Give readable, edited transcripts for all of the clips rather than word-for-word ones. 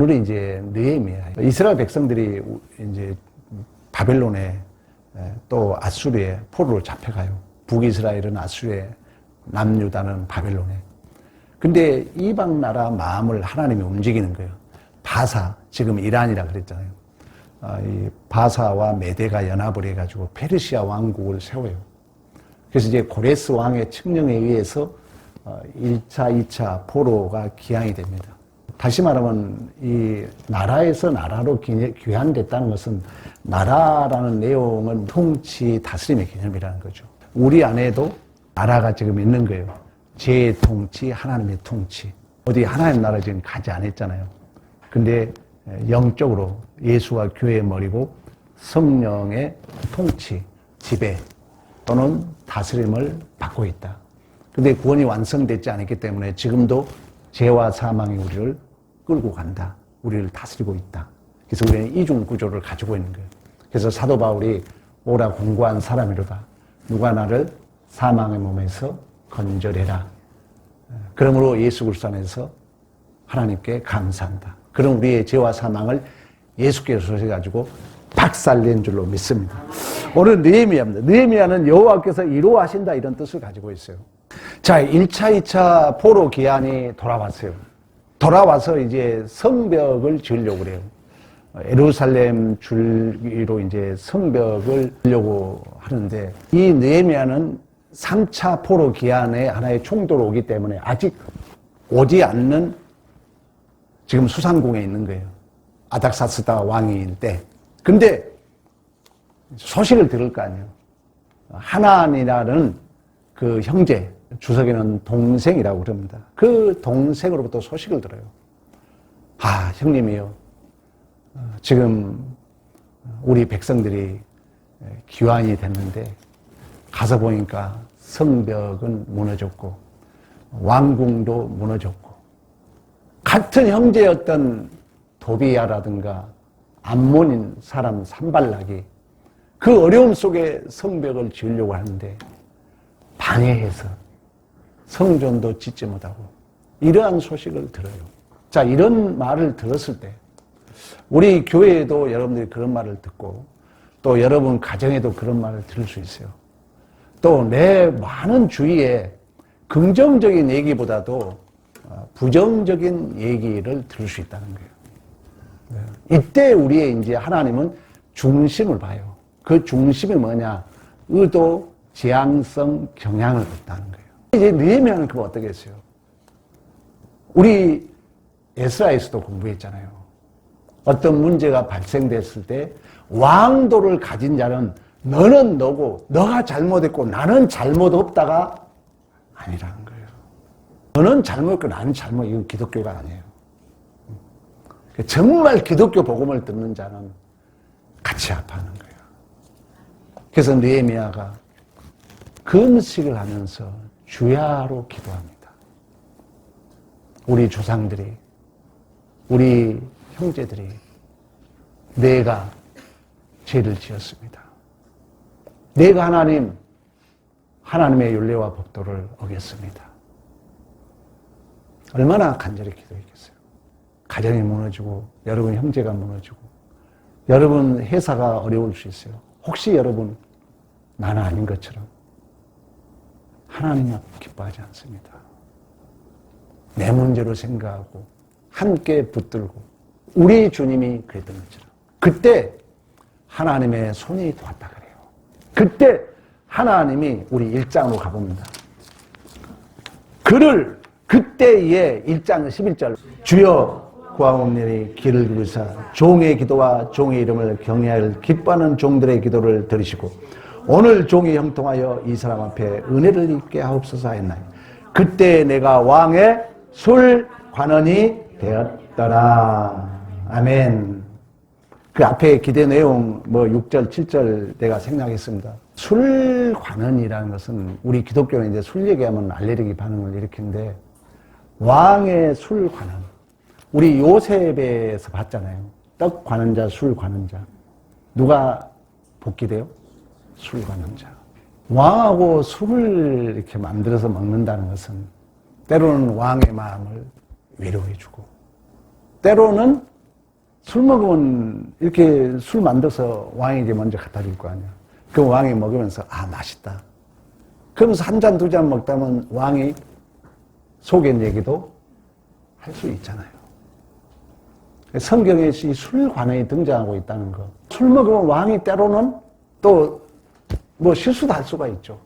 오늘은 이제 느헤미야. 이스라엘 백성들이 이제 바벨론에 또 아수르에 포로로 잡혀가요. 북이스라엘은 아수르에, 남유다는 바벨론에. 근데 이방 나라 마음을 하나님이 움직이는 거예요. 바사, 지금 이란이라 그랬잖아요. 이 바사와 메대가 연합을 해가지고 페르시아 왕국을 세워요. 그래서 이제 고레스 왕의 칙령에 의해서 1차, 2차 포로가 기항이 됩니다. 다시 말하면 이 나라에서 나라로 귀환됐다는 것은 나라라는 내용은 통치, 다스림의 개념이라는 거죠. 우리 안에도 나라가 지금 있는 거예요. 제 통치, 하나님의 통치. 어디 하나님 나라 지금 가지 않았잖아요. 근데 영적으로 예수가 교회의 머리고 성령의 통치, 지배 또는 다스림을 받고 있다. 근데 구원이 완성되지 않았기 때문에 지금도 죄와 사망이 우리를 끌고 간다. 우리를 다스리고 있다. 그래서 우리는 이중 구조를 가지고 있는 거예요. 그래서 사도 바울이 오라 공고한 사람이로다. 누가 나를 사망의 몸에서 건져내라. 그러므로 예수 그리스도 안에서 하나님께 감사한다. 그럼 우리의 죄와 사망을 예수께서 하셔가지고 박살낸 줄로 믿습니다. 오늘 느헤미야입니다. 느헤미야는 여호와께서 이루하신다 이런 뜻을 가지고 있어요. 자, 1차, 2차 포로 기한이 돌아왔어요. 돌아와서 이제 성벽을 지으려고 그래요. 예루살렘 줄기로 이제 성벽을 지으려고 하는데 이 느헤미야는 3차 포로 기한에 하나의 충돌이 오기 때문에 아직 오지 않는 지금 수상궁에 있는 거예요. 아닥사스다 왕인 때. 근데 소식을 들을 거 아니에요. 하나니라는 그 형제, 주석에는 동생이라고 그럽니다. 그 동생으로부터 소식을 들어요. 아, 형님이요. 지금 우리 백성들이 귀환이 됐는데 가서 보니까 성벽은 무너졌고 왕궁도 무너졌고 같은 형제였던 도비야라든가 암몬인 사람 산발락이 그 어려움 속에 성벽을 지으려고 하는데 방해해서 성전도 짓지 못하고 이러한 소식을 들어요. 자, 이런 말을 들었을 때 우리 교회에도 여러분들이 그런 말을 듣고 또 여러분 가정에도 그런 말을 들을 수 있어요. 또 내 많은 주위에 긍정적인 얘기보다도 부정적인 얘기를 들을 수 있다는 거예요. 이때 우리의 이제 하나님은 중심을 봐요. 그 중심이 뭐냐? 의도, 지향성, 경향을 본다는 거예요. 이제 느헤미야는 그거 어떻게 했어요? 우리 에스라에서도 공부했잖아요. 어떤 문제가 발생됐을 때 왕도를 가진 자는 너는 너고 너가 잘못했고 나는 잘못 없다가 아니라는 거예요. 너는 잘못했고 나는 잘못, 이건 기독교가 아니에요. 정말 기독교 복음을 듣는 자는 같이 아파하는 거예요. 그래서 느헤미야가 금식을 하면서 주야로 기도합니다. 우리 조상들이, 우리 형제들이 내가 죄를 지었습니다. 내가 하나님의 율례와 법도를 어겼습니다. 얼마나 간절히 기도했겠어요. 가정이 무너지고 여러분 형제가 무너지고 여러분 회사가 어려울 수 있어요. 혹시 여러분 나는 아닌 것처럼 하나님은 기뻐하지 않습니다. 내 문제로 생각하고 함께 붙들고 우리 주님이 그랬던 것처럼 그때 하나님의 손이 도왔다 그래요. 그때 하나님이 우리 1장으로 가봅니다. 그를 그때의 1장 11절 주여 구하옵나니 길을 그르사 종의 기도와 종의 이름을 경외하여 기뻐하는 종들의 기도를 들으시고 오늘 종이 형통하여 이 사람 앞에 은혜를 입게 하옵소서 하였나니 그때 내가 왕의 술관원이 되었더라. 아멘. 그 앞에 기대 내용 6절 7절 내가 생각했습니다. 술관원이라는 것은 우리 기독교는 이제 술 얘기하면 알레르기 반응을 일으키는데 왕의 술관원, 우리 요셉에서 봤잖아요. 떡 관원자, 술 관원자. 누가 복귀돼요? 술 관원자. 왕하고 술을 이렇게 만들어서 먹는다는 것은 때로는 왕의 마음을 위로해주고 때로는 술 먹으면 이렇게 술 만들어서 왕에게 먼저 갖다 줄 거 아니야. 그 왕이 먹으면서 아 맛있다. 그러면서 한 잔, 두 잔 먹다 보면 왕이 속엔 얘기도 할 수 있잖아요. 성경에 이 술관원이 등장하고 있다는 거. 술 먹으면 왕이 때로는 또 뭐 실수도 할 수가 있죠.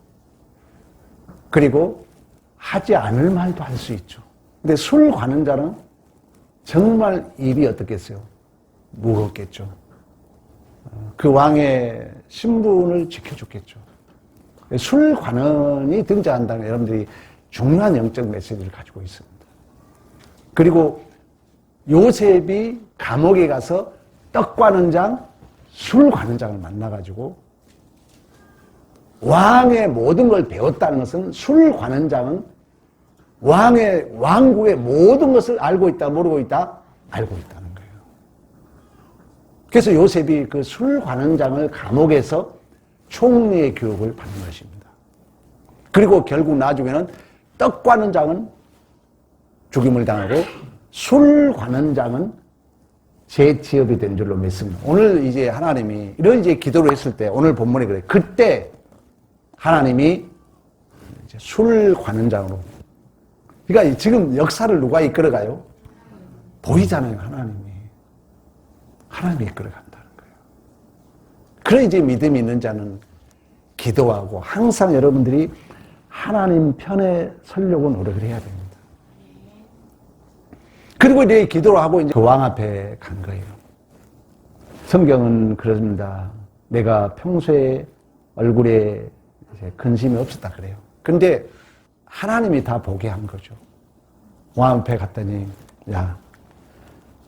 그리고 하지 않을 말도 할 수 있죠. 근데 술 관원 자는 정말 일이 어떻겠어요? 무겁겠죠. 그 왕의 신분을 지켜줬겠죠. 술 관원이 등장한다는 여러분들이 중요한 영적 메시지를 가지고 있습니다. 그리고 요셉이 감옥에 가서 떡 관원장, 술 관원장을 만나가지고 왕의 모든 걸 배웠다는 것은 술 관원장은 왕국의 모든 것을 알고 있다, 모르고 있다, 알고 있다는 거예요. 그래서 요셉이 그 술 관원장을 감옥에서 총리의 교육을 받는 것입니다. 그리고 결국 나중에는 떡 관원장은 죽임을 당하고 술 관원장은 재취업이 된 줄로 믿습니다. 오늘 이제 하나님이 이런 이제 기도를 했을 때 오늘 본문에 그래요. 그때 하나님이 이제 술 관원장으로, 그러니까 지금 역사를 누가 이끌어가요? 보이잖아요, 하나님이 이끌어간다는 거예요. 그래 이제 믿음이 있는 자는 기도하고 항상 여러분들이 하나님 편에 서려고 노력을 해야 됩니다. 그리고 이제 기도를 하고 이제 그 왕 앞에 간 거예요. 성경은 그렇습니다. 내가 평소에 얼굴에 근심이 없었다 그래요. 근데 하나님이 다 보게 한 거죠. 왕 앞에 갔더니 야,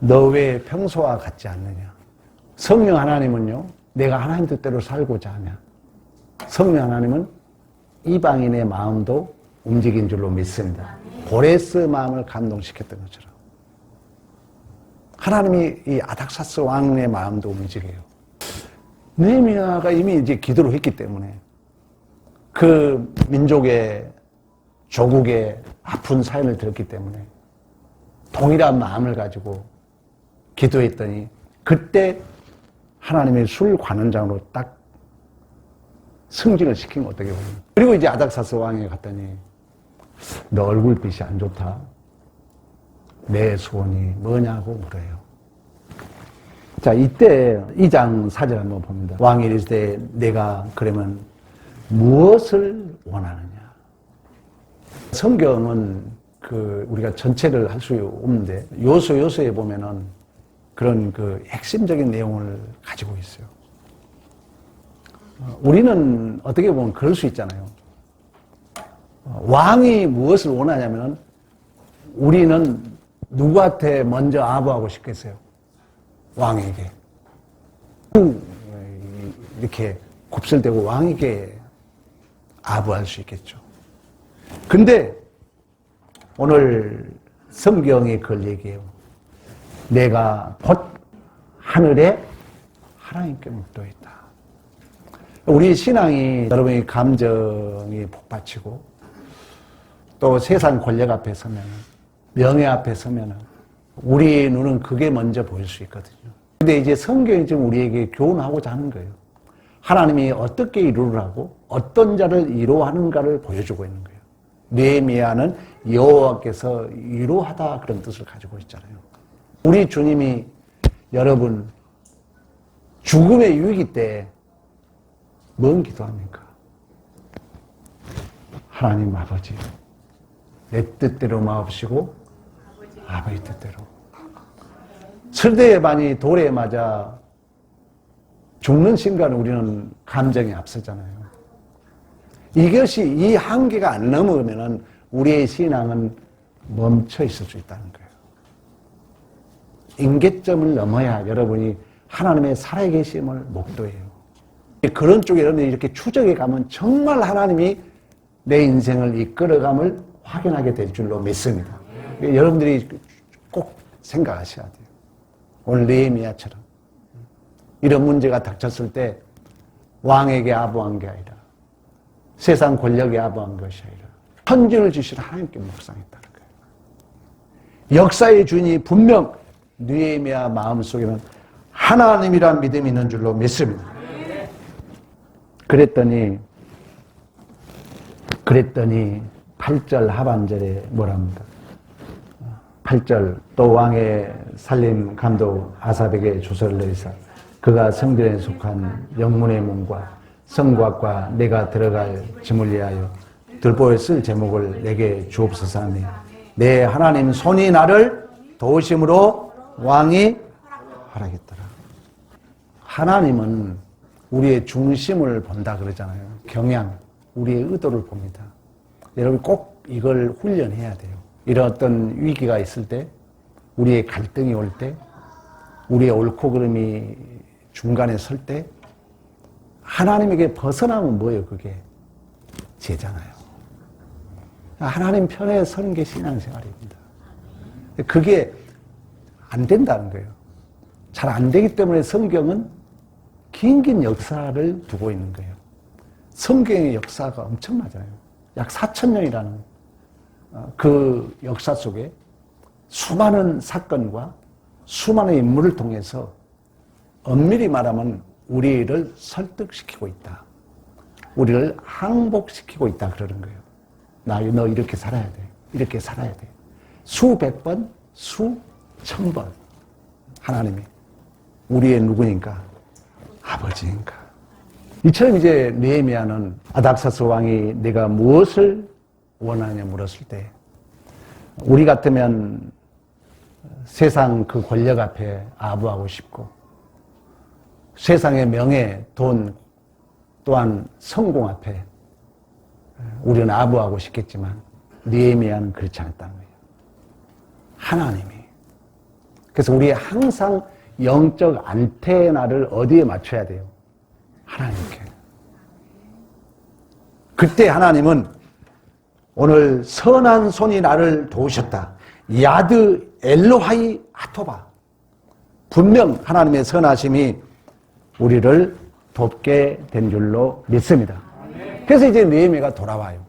너 왜 평소와 같지 않느냐? 성령 하나님은요, 내가 하나님 뜻대로 살고자 하냐? 성령 하나님은 이방인의 마음도 움직인 줄로 믿습니다. 고레스 마음을 감동시켰던 것처럼 하나님이 이 아닥사스 왕의 마음도 움직여요. 느헤미야가 이미 이제 기도를 했기 때문에 그 민족의 조국의 아픈 사연을 들었기 때문에 동일한 마음을 가지고 기도했더니 그때 하나님의 술 관원장으로 딱 승진을 시킨 거 어떻게 보면. 그리고 이제 아닥사스 왕에 갔더니 너 얼굴빛이 안 좋다. 내 소원이 뭐냐고 물어요. 자, 이때 2장 4절 한번 봅니다. 왕이 이르시되 내가 그러면 무엇을 원하느냐? 성경은 우리가 전체를 할 수 없는데 요소에 보면은 그런 핵심적인 내용을 가지고 있어요. 우리는 어떻게 보면 그럴 수 있잖아요. 왕이 무엇을 원하냐면은 우리는 누구한테 먼저 아부하고 싶겠어요? 왕에게. 이렇게 곱슬대고 왕에게 아부할 수 있겠죠. 근데 오늘 성경이 그걸 얘기해요. 내가 곧 하늘에 하나님께 묵도했다. 우리 신앙이 여러분의 감정이 복받치고 또 세상 권력 앞에 서면, 명예 앞에 서면 우리 눈은 그게 먼저 보일 수 있거든요. 근데 이제 성경이 지금 우리에게 교훈하고자 하는 거예요. 하나님이 어떻게 이루라고 어떤 자를 이루하는가를 보여주고 있는 거예요. 느헤미야는 여호와께서 이루하다 그런 뜻을 가지고 있잖아요. 우리 주님이 여러분 죽음의 위기 때 뭔 기도합니까? 하나님 아버지, 내 뜻대로 마옵시고 아버지 뜻대로. 철대의 반이 돌에 맞아 죽는 순간 우리는 감정이 앞서잖아요. 이것이 이 한계가 안 넘어가면 우리의 신앙은 멈춰 있을 수 있다는 거예요. 임계점을 넘어야 여러분이 하나님의 살아계심을 목도해요. 그런 쪽에 여러분이 이렇게 추적해 가면 정말 하나님이 내 인생을 이끌어감을 확인하게 될 줄로 믿습니다. 여러분들이 꼭 생각하셔야 돼요. 오늘 느헤미야처럼 이런 문제가 닥쳤을 때 왕에게 아부한 게 아니라 세상 권력에 아부한 것이 아니라 천지를 주신 하나님께 묵상했다는 거예요. 역사의 주인이 분명 느헤미야 마음속에는 하나님이란 믿음이 있는 줄로 믿습니다. 그랬더니 8절 하반절에 뭐랍니까? 8절 또 왕의 살림 감독 아삽에게 조서를 내리사 그가 성전에 속한 영문의 문과 성곽과 내가 들어갈 짐을 위하여 들보에 쓸 제목을 내게 주옵소서 하니 내 하나님 손이 나를 도우심으로 왕이 허락했더라. 하나님은 우리의 중심을 본다 그러잖아요. 경향, 우리의 의도를 봅니다. 여러분 꼭 이걸 훈련해야 돼요. 이런 어떤 위기가 있을 때, 우리의 갈등이 올 때, 우리의 옳고 그름이 중간에 설 때, 하나님에게 벗어나면 뭐예요, 그게? 죄잖아요. 하나님 편에 서는 게 신앙생활입니다. 그게 안 된다는 거예요. 잘 안 되기 때문에 성경은 긴 역사를 두고 있는 거예요. 성경의 역사가 엄청나잖아요. 약 4,000년이라는 그 역사 속에 수많은 사건과 수많은 인물을 통해서 엄밀히 말하면 우리를 설득시키고 있다. 우리를 항복시키고 있다 그러는 거예요. 너 이렇게 살아야 돼. 이렇게 살아야 돼. 수백 번, 수천 번 하나님이 우리의 누구니까? 아버지인가. 이처럼 이제 느헤미야는 아닥사스 왕이 내가 무엇을 원하냐 물었을 때 우리 같으면 세상 그 권력 앞에 아부하고 싶고 세상의 명예, 돈 또한 성공 앞에 우리는 아부하고 싶겠지만 느헤미야는 그렇지 않았다는 거예요. 하나님이. 그래서 우리 항상 영적 안테나를 어디에 맞춰야 돼요? 하나님께. 그때 하나님은 오늘 선한 손이 나를 도우셨다. 야드 엘로하이 아토바. 분명 하나님의 선하심이 우리를 돕게 된 줄로 믿습니다. 그래서 이제 느헤미야가 돌아왔어요.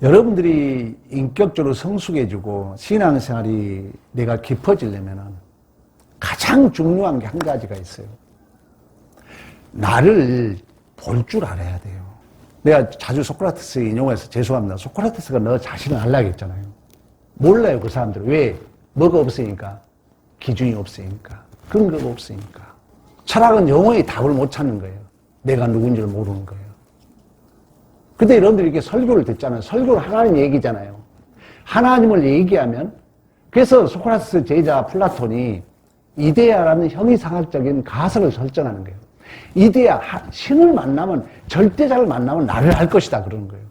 여러분들이 인격적으로 성숙해지고 신앙생활이 내가 깊어지려면 가장 중요한 게 한 가지가 있어요. 나를 볼 줄 알아야 돼요. 내가 자주 소크라테스 인용해서 죄송합니다. 소크라테스가 너 자신을 알라고 했잖아요. 몰라요, 그 사람들은. 왜? 뭐가 없으니까? 기준이 없으니까. 근거가 없으니까. 철학은 영원히 답을 못 찾는 거예요. 내가 누군지를 모르는 거예요. 근데 여러분들이 이렇게 설교를 듣잖아요. 설교를 하나님 얘기잖아요. 하나님을 얘기하면, 그래서 소크라테스 제자 플라톤이 이데아라는 형이상학적인 가설을 설정하는 거예요. 이데아, 신을 만나면, 절대자를 만나면 나를 알 것이다. 그러는 거예요.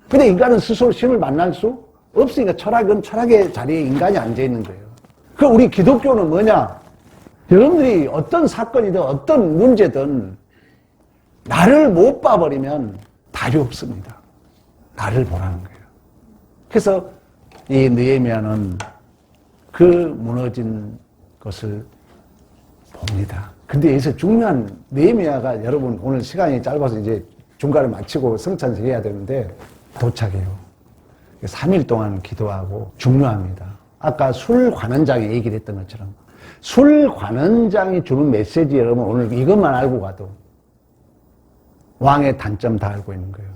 근데 인간은 스스로 신을 만날 수 없으니까 철학은 철학의 자리에 인간이 앉아있는 거예요. 그럼 우리 기독교는 뭐냐? 여러분들이 어떤 사건이든 어떤 문제든 나를 못 봐버리면 답이 없습니다. 나를 보라는 거예요. 그래서 이 느헤미야는 그 무너진 것을 봅니다. 근데 여기서 중요한 느헤미야가 여러분 오늘 시간이 짧아서 이제 중간에 마치고 성찬식 해야 되는데 도착해요. 3일 동안 기도하고 중요합니다. 아까 술 관원장이 얘기를 했던 것처럼 술 관원장이 주는 메시지 여러분 오늘 이것만 알고 가도 왕의 단점 다 알고 있는 거예요.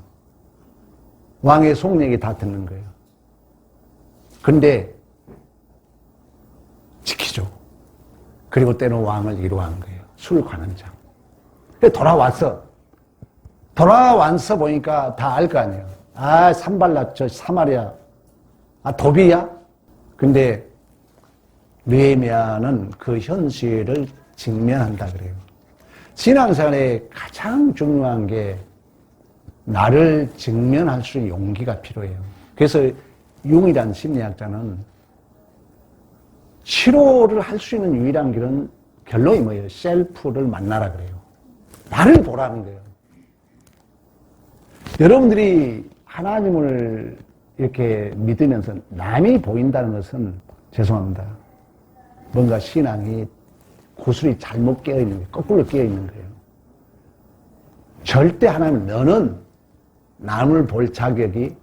왕의 속내기 다 듣는 거예요. 근데 지키죠. 그리고 때는 왕을 이루한 거예요. 술 관원장. 돌아와서 보니까 다 알 거 아니에요. 아, 산발라, 저 사마리아. 아, 도비야? 근데 느헤미야는 그 현실을 직면한다 그래요. 신앙생활에 가장 중요한 게 나를 직면할 수 있는 용기가 필요해요. 그래서 융이라는 심리학자는 치료를 할 수 있는 유일한 길은 결론이 뭐예요? 셀프를 만나라 그래요. 나를 보라는 거예요. 여러분들이 하나님을 이렇게 믿으면서 남이 보인다는 것은 죄송합니다. 뭔가 신앙이 구슬이 잘못 깨어있는 거예요. 거꾸로 깨어있는 거예요. 절대 하나님 너는 남을 볼 자격이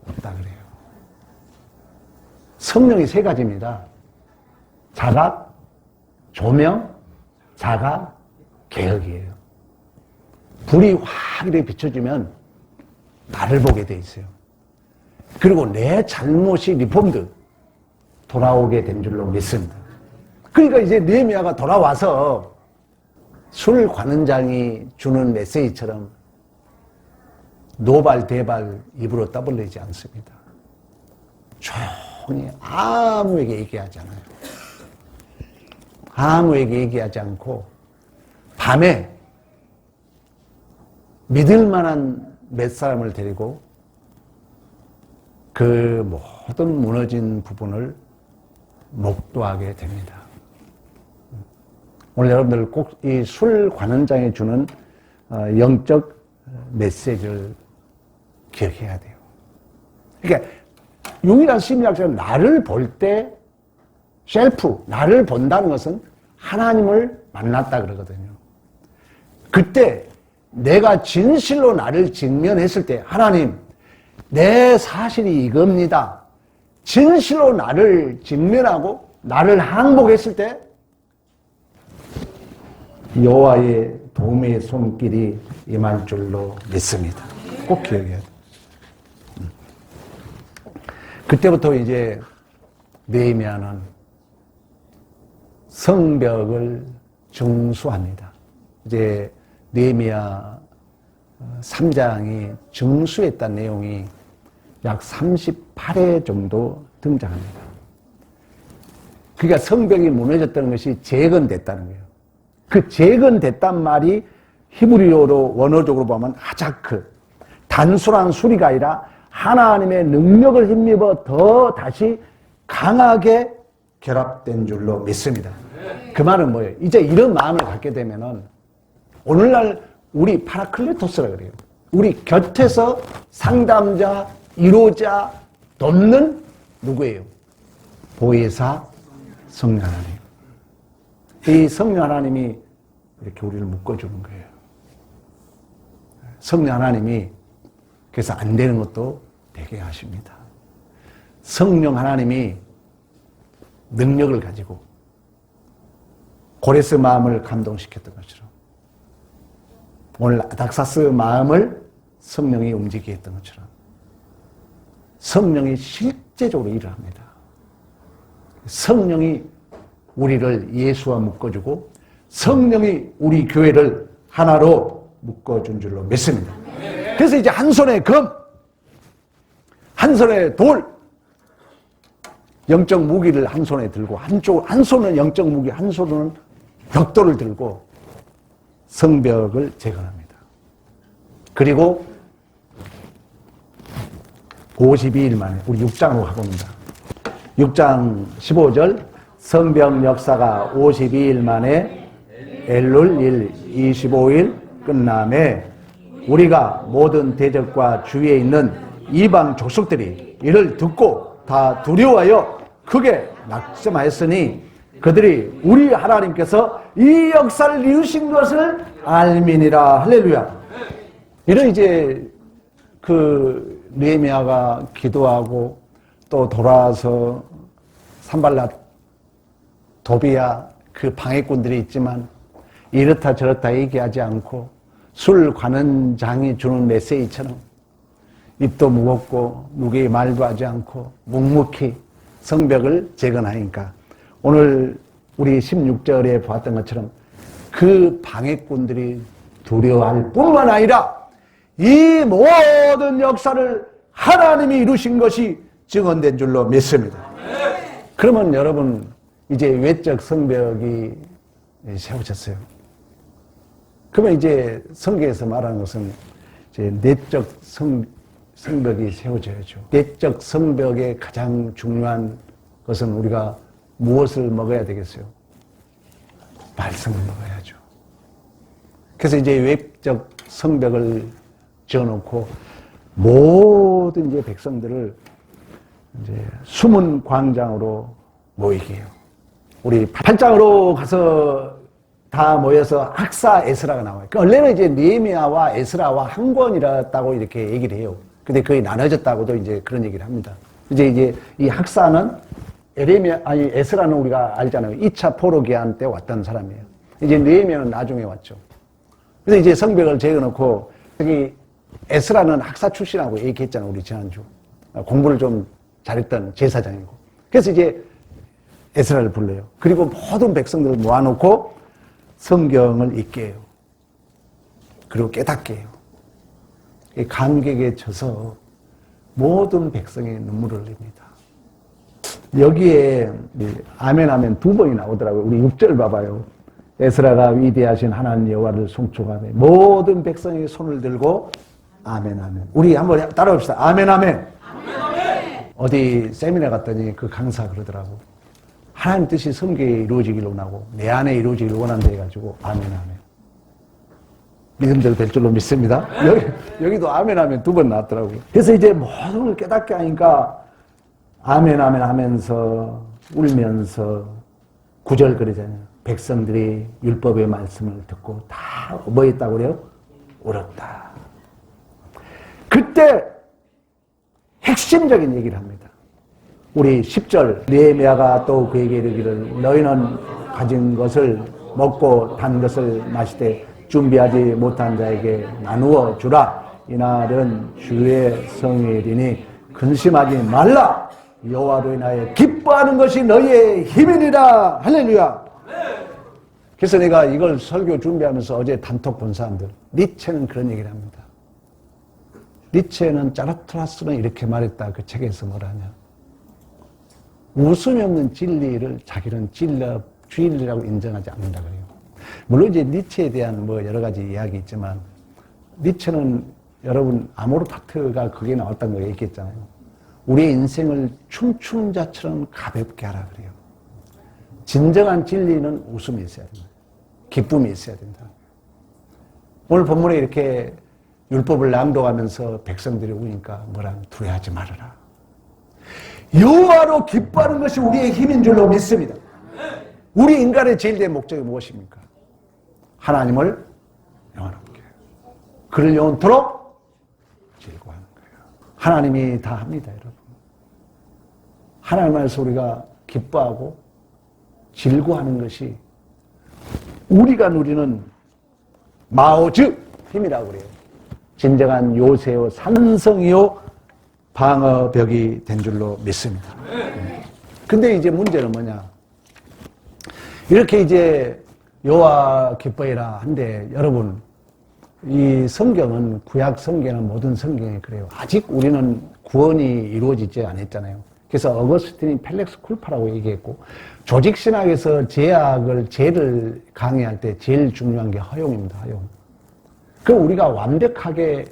없다 그래요. 성령이 세 가지입니다. 자각, 조명, 자각, 개혁이에요. 불이 확 이렇게 비춰지면 나를 보게 돼 있어요. 그리고 내 잘못이 리폼드 돌아오게 된 줄로 믿습니다. 그러니까 이제 느헤미야가 돌아와서 술 관원장이 주는 메시지처럼 노발대발 입으로 떠벌리지 않습니다. 조용히 아무에게 얘기하지 않아요. 아무에게 얘기하지 않고 밤에 믿을 만한 몇 사람을 데리고 그 모든 무너진 부분을 목도하게 됩니다. 오늘 여러분들 꼭 이 술 관원장이 주는 영적 메시지를 기억해야 돼요. 그러니까 유일한 심리학자는 나를 볼 때 셀프, 나를 본다는 것은 하나님을 만났다 그러거든요. 그때 내가 진실로 나를 직면했을 때 하나님, 내 사실이 이겁니다. 진실로 나를 직면하고 나를 항복했을 때 여호와의 도움의 손길이 임할 줄로 믿습니다. 꼭 기억해야 돼요. 그때부터 이제 느헤미야는 성벽을 증수합니다. 이제 느헤미야 3장이 증수했다는 내용이 약 38회 정도 등장합니다. 그러니까 성벽이 무너졌다는 것이 재건됐다는 거예요. 그 재건됐단 말이 히브리어로 원어적으로 보면 하자크, 단순한 수리가 아니라 하나님의 능력을 힘입어 더 다시 강하게 결합된 줄로 믿습니다. 그 말은 뭐예요? 이제 이런 마음을 갖게 되면은 오늘날 우리 파라클레토스라 그래요. 우리 곁에서 상담자, 위로자, 돕는 누구예요? 보혜사 성령 하나님. 이 성령 하나님이 이렇게 우리를 묶어주는 거예요. 성령 하나님이 그래서 안 되는 것도 되게 하십니다. 성령 하나님이 능력을 가지고 고레스 마음을 감동시켰던 것처럼 오늘 아닥사스 마음을 성령이 움직이게 했던 것처럼 성령이 실제적으로 일을 합니다. 성령이 우리를 예수와 묶어주고 성령이 우리 교회를 하나로 묶어준 줄로 믿습니다. 그래서 이제 한 손에 검, 한 손에 돌, 영적 무기를 한 손에 들고 한 손은 영적 무기, 한 손은 벽돌을 들고 성벽을 재건합니다. 그리고 52일 만에 우리 6장으로 가봅니다. 6장 15절 성벽 역사가 52일 만에 엘룰 일 25일 끝남에 우리가 모든 대적과 주위에 있는 이방 족속들이 이를 듣고 다 두려워하여 크게 낙심하였으니 그들이 우리 하나님께서 이 역사를 이루신 것을 알미니라. 할렐루야. 이런 이제 그 느헤미야가 기도하고 또 돌아와서 산발랏, 도비야 그 방해꾼들이 있지만 이렇다 저렇다 얘기하지 않고 술 관원장이 주는 메시지처럼 입도 무겁고 누구의 말도 하지 않고 묵묵히 성벽을 재건하니까 오늘 우리 16절에 보았던 것처럼 그 방해꾼들이 두려워할 뿐만 아니라 이 모든 역사를 하나님이 이루신 것이 증언된 줄로 믿습니다. 그러면 여러분 이제 외적 성벽이 세워졌어요. 그러면 이제 성경에서 말하는 것은 이제 내적 성벽이 세워져야죠. 내적 성벽의 가장 중요한 것은 우리가 무엇을 먹어야 되겠어요? 말씀을 먹어야죠. 그래서 이제 외적 성벽을 지어놓고 모든 이제 백성들을 이제 숨은 광장으로 모이게 해요. 우리 8장으로 가서 다 모여서 학사 에스라가 나와요. 원래는 이제 느헤미야와 에스라와 한 권이었다고 이렇게 얘기를 해요. 근데 거의 나눠졌다고도 이제 그런 얘기를 합니다. 이제 이 학사는 에스라는 우리가 알잖아요. 2차 포로 기한 때 왔던 사람이에요. 이제 느헤미야는 나중에 왔죠. 그래서 이제 성벽을 재어놓고, 여기 에스라는 학사 출신하고 얘기했잖아요. 우리 지난주. 공부를 좀 잘했던 제사장이고. 그래서 이제 에스라를 불러요. 그리고 모든 백성들을 모아놓고 성경을 읽게 해요. 그리고 깨닫게 해요. 감격에 젖어 모든 백성이 눈물을 흘립니다. 여기에 아멘 하면 두 번이 나오더라고요. 우리 6절 봐봐요. 에스라가 위대하신 하나님 여호와를 송축하며 모든 백성이 손을 들고 아멘 아멘. 우리 한번 따라합시다. 아멘 아멘. 아멘 아멘. 어디 세미나 갔더니 그 강사 그러더라고. 하나님 뜻이 성경에 이루어지기를 원하고 내 안에 이루어지기를 원한다 해가지고 아멘 아멘. 믿음대로 될 줄로 믿습니다. 여기도 아멘 아멘 두 번 나왔더라고요. 그래서 이제 모든 걸 깨닫게 하니까 아멘 아멘 하면서 울면서 9절 그러잖아요. 백성들이 율법의 말씀을 듣고 다 뭐 했다고 그래요? 울었다. 그때 핵심적인 얘기를 합니다. 우리 10절 느헤미야가 또 그에게 이르기를 너희는 가진 것을 먹고 단 것을 마시되 준비하지 못한 자에게 나누어 주라. 이날은 주의 성일이니 근심하지 말라. 여호와로 인하여 기뻐하는 것이 너희의 힘이니라. 할렐루야. 그래서 내가 이걸 설교 준비하면서 어제 단톡 본 사람들, 니체는 그런 얘기를 합니다. 니체는 짜라투라스는 이렇게 말했다. 그 책에서 뭐라냐. 웃음이 없는 진리를 자기는 진리라고 인정하지 않는다 그래요. 물론 이제 니체에 대한 뭐 여러 가지 이야기 있지만, 니체는 여러분 아모르파트가 거기에 나왔다는 거 얘기했잖아요. 우리의 인생을 춤추는 자처럼 가볍게 하라 그래요. 진정한 진리는 웃음이 있어야 된다. 기쁨이 있어야 된다. 오늘 본문에 이렇게 율법을 낭독하면서 백성들이 우니까 뭐라 두려워하지 말아라. 여호와로 기뻐하는 것이 우리의 힘인 줄로 믿습니다. 우리 인간의 제일 된 목적이 무엇입니까? 하나님을 영원하게. 그를 영원토록 즐거워하는 거예요. 하나님이 다 합니다, 여러분. 하나님 안에서 우리가 기뻐하고 즐거워하는 것이 우리가 누리는 마오즈 힘이라고 그래요. 진정한 요새요 산성이요 방어벽이 된 줄로 믿습니다. 근데 이제 문제는 뭐냐? 이렇게 이제 여호와 기뻐해라 한데 여러분 이 성경은 구약 성경은 모든 성경이 그래요. 아직 우리는 구원이 이루어지지 않았잖아요. 그래서 어거스틴이 펠렉스 쿨파라고 얘기했고 조직신학에서 죄를 강의할 때 제일 중요한 게 허용입니다. 허용. 그럼 우리가 완벽하게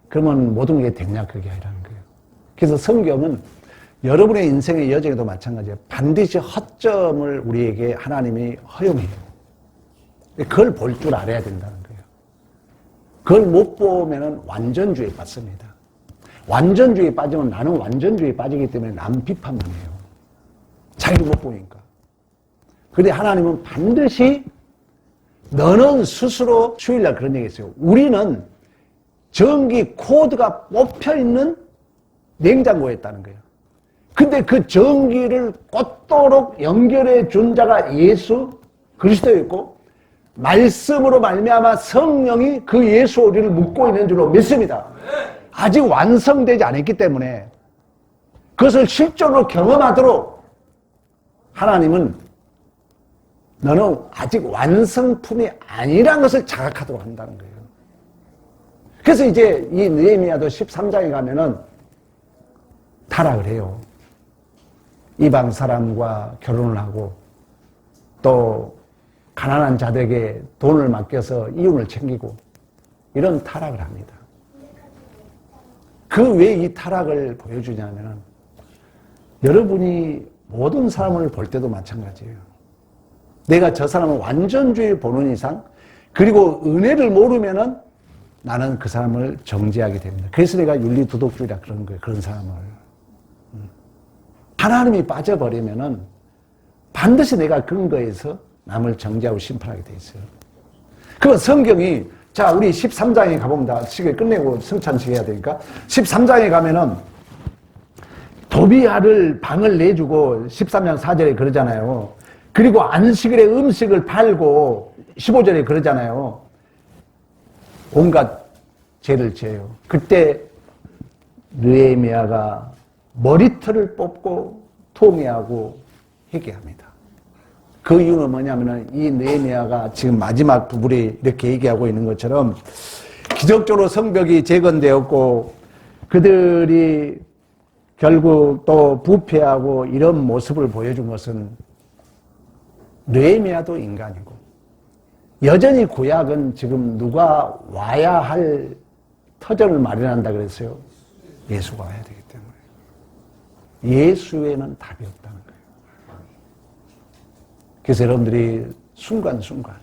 그러면 모든 게 됐냐 그게 아니라는 거예요. 그래서 성경은 여러분의 인생의 여정에도 마찬가지예요. 반드시 허점을 우리에게 하나님이 허용해요. 그걸 볼 줄 알아야 된다는 거예요. 그걸 못 보면은 완전주의에 빠집니다. 완전주의에 빠지면 나는 완전주의에 빠지기 때문에 남 비판만 해요. 자기를 못 보니까. 그런데 하나님은 반드시 너는 스스로 주일날 그런 얘기 했어요. 우리는 전기 코드가 뽑혀있는 냉장고에 있다는 거예요. 근데 그 전기를 꽂도록 연결해 준 자가 예수 그리스도였고 말씀으로 말미암아 성령이 그 예수 우리를 묶고 있는 줄로 믿습니다. 아직 완성되지 않았기 때문에 그것을 실존으로 경험하도록 하나님은 너는 아직 완성품이 아니라는 것을 자각하도록 한다는 거예요. 그래서 이제 이 느헤미야도 13장에 가면은 타락을 해요. 이방 사람과 결혼을 하고 또 가난한 자들에게 돈을 맡겨서 이윤을 챙기고 이런 타락을 합니다. 그 왜 이 타락을 보여주냐면은 여러분이 모든 사람을 볼 때도 마찬가지예요. 내가 저 사람을 완전주의 보는 이상 그리고 은혜를 모르면은 나는 그 사람을 정죄하게 됩니다. 그래서 내가 윤리도덕주의라 그러는 거예요. 그런 사람을. 하나님이 빠져버리면은 반드시 내가 근거에서 남을 정죄하고 심판하게 돼 있어요. 그 성경이 자 우리 13장에 가봅니다. 시계 끝내고 성찬식 해야 되니까 13장에 가면은 도비아를 방을 내주고 13장 4절에 그러잖아요. 그리고 안식일에 음식을 팔고 15절에 그러잖아요. 온갖 죄를 지어요. 그때 느헤미야가 머리털을 뽑고 통회하고 회개합니다. 그 이유는 뭐냐면은 이 느헤미야가 지금 마지막 부분에 이렇게 얘기하고 있는 것처럼 기적적으로 성벽이 재건되었고 그들이 결국 또 부패하고 이런 모습을 보여준 것은 느헤미야도 인간이고 여전히 구약은 지금 누가 와야 할 터전을 마련한다 그랬어요. 예수가 와야 되기 때문에. 예수 외에는 답이 없다는 거예요. 그래서 여러분들이 순간순간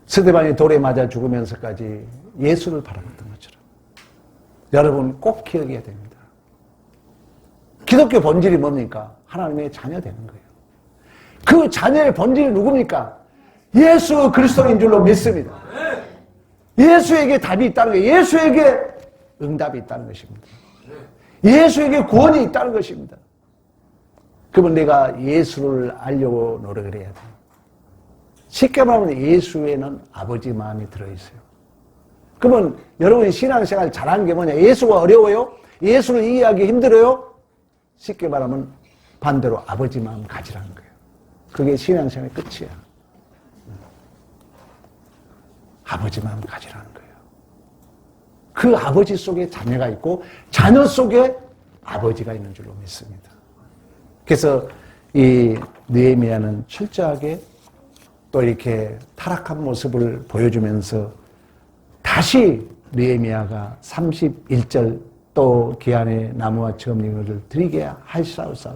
스데반이 돌에 맞아 죽으면서까지 예수를 바라봤던 것처럼 여러분 꼭 기억해야 됩니다. 기독교 본질이 뭡니까? 하나님의 자녀 되는 거예요. 그 자녀의 본질이 누굽니까? 예수 그리스도인 줄로 믿습니다. 예수에게 답이 있다는 거예요. 예수에게 응답이 있다는 것입니다. 예수에게 구원이 있다는 것입니다. 그러면 내가 예수를 알려고 노력을 해야 돼요. 쉽게 말하면 예수에는 아버지 마음이 들어있어요. 그러면 여러분이 신앙생활 잘하는 게 뭐냐? 예수가 어려워요? 예수를 이해하기 힘들어요? 쉽게 말하면 반대로 아버지 마음 가지라는 거예요. 그게 신앙생활의 끝이야. 아버지 마음 가지라는 거예요. 그 아버지 속에 자녀가 있고 자녀 속에 아버지가 있는 줄로 믿습니다. 그래서 이 느헤미야는 철저하게 또 이렇게 타락한 모습을 보여주면서 다시 느헤미야가 31절 또 기한의 나무와 쳔이를 드리게 하시사오사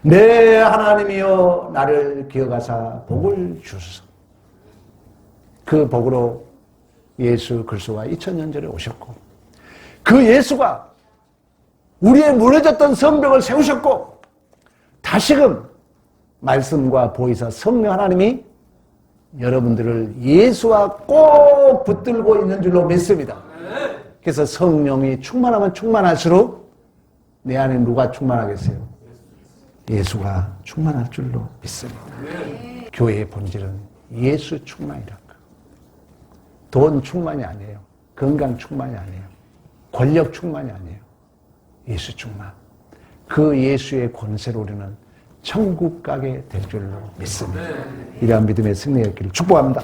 내 하나님이여 나를 기억하사 복을 주소서. 그 복으로 예수 그리스도가 2000년 전에 오셨고 그 예수가 우리의 무너졌던 성벽을 세우셨고 다시금 말씀과 보이사 성령 하나님이 여러분들을 예수와 꼭 붙들고 있는 줄로 믿습니다. 그래서 성령이 충만하면 충만할수록 내 안에 누가 충만하겠어요? 예수가 충만할 줄로 믿습니다. 교회의 본질은 예수 충만이란 거. 돈 충만이 아니에요. 건강 충만이 아니에요. 권력 충만이 아니에요. 예수 충만. 그 예수의 권세로 우리는 천국 가게 될 줄로 믿습니다. 이러한 믿음의 승리였기를 축복합니다.